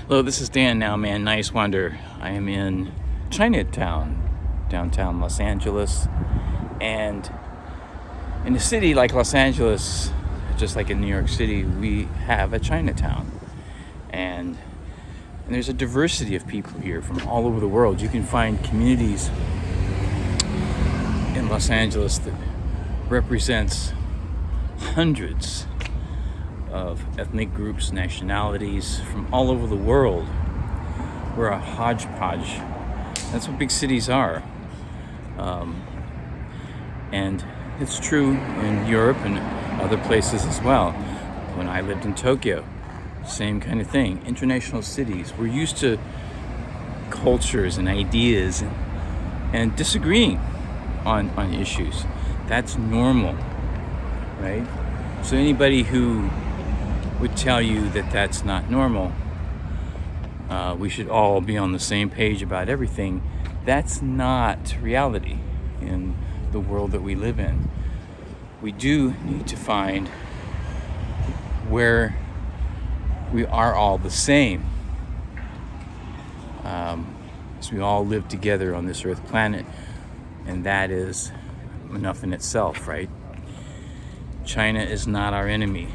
Hello, this is Dan Now Man Nice Wonder. I am in Chinatown, downtown Los Angeles. And in a city like Los Angeles, just like in New York City, we have a Chinatown. And there's a diversity of people here from all over the world. You can find communities in Los Angeles that represents hundreds of ethnic groups, nationalities from all over the world. We're a hodgepodge. That's what big cities are. And it's true in Europe and other places as well. When I lived in Tokyo, same kind of thing. International cities. We're used to cultures and ideas and disagreeing on issues. That's normal, right? So anybody who would tell you that that's not normal, we should all be on the same page about everything, that's not reality in the world that we live in. We do need to find where we are all the same, as we all live together on this earth planet, and that is enough in itself, right? China is not our enemy.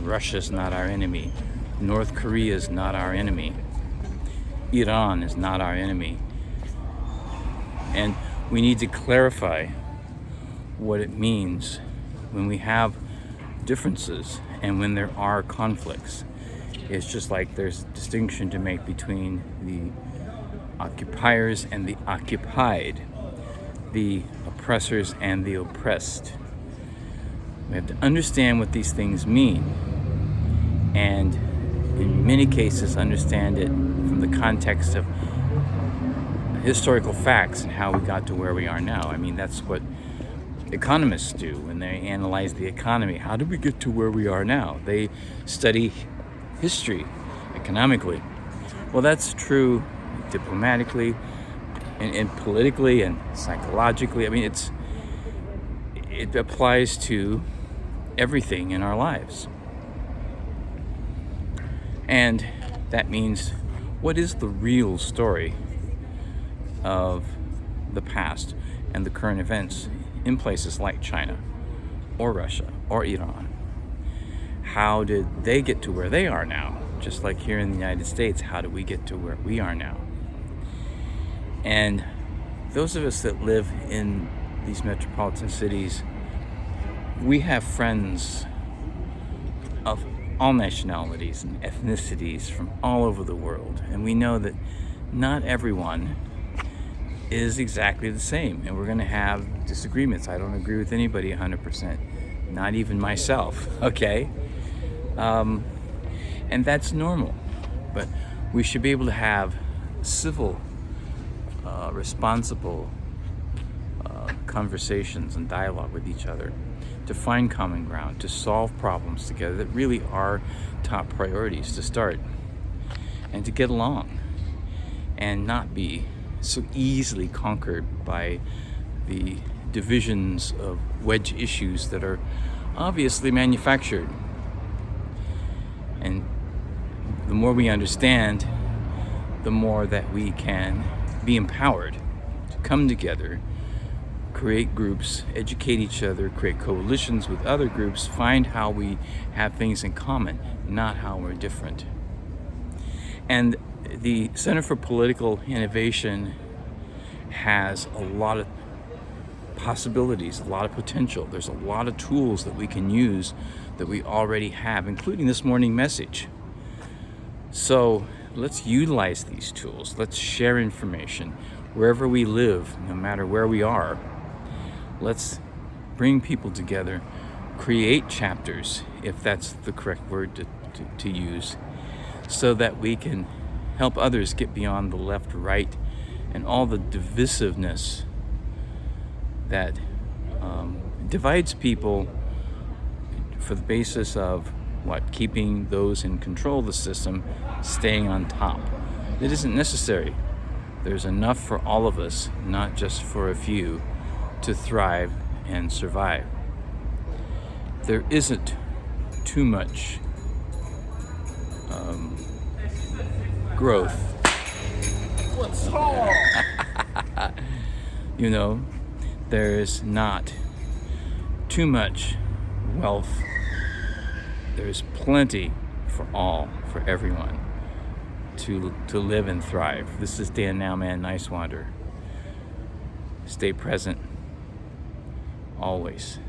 Russia's not our enemy. North Korea is not our enemy. Iran is not our enemy. And we need to clarify what it means when we have differences and when there are conflicts. It's just like there's a distinction to make between the occupiers and the occupied, the oppressors and the oppressed. We have to understand what these things mean, and in many cases understand it from the context of historical facts and how we got to where we are now. I mean, that's what economists do when they analyze the economy. How did we get to where we are now? They study history economically. Well, that's true diplomatically and politically and psychologically. I mean, it applies to everything in our lives. And that means, what is the real story of the past and the current events in places like China or Russia or Iran? How did they get to where they are now? Just like here in the United States, how do we get to where we are now? And those of us that live in these metropolitan cities, we have friends of all nationalities and ethnicities from all over the world. And we know that not everyone is exactly the same. And we're going to have disagreements. I don't agree with anybody 100%, not even myself, okay? And that's normal. But we should be able to have civil, responsible conversations and dialogue with each other, to find common ground, to solve problems together that really are top priorities to start, and to get along and not be so easily conquered by the divisions of wedge issues that are obviously manufactured. And the more we understand, the more that we can be empowered to come together, create groups, educate each other, create coalitions with other groups, find how we have things in common, not how we're different. And the Center for Political Innovation has a lot of possibilities, a lot of potential. There's a lot of tools that we can use that we already have, including this morning message. So let's utilize these tools. Let's share information wherever we live, no matter where we are. Let's bring people together, create chapters, if that's the correct word to use, so that we can help others get beyond the left, right, and all the divisiveness that divides people for the basis of keeping those in control of the system staying on top. It isn't necessary. There's enough for all of us, not just for a few, to thrive and survive. There isn't too much growth. What's wrong? You know, there's not too much wealth. There's plenty for all, for everyone to live and thrive. This is Dan Now Man Nice Wander. Stay present always.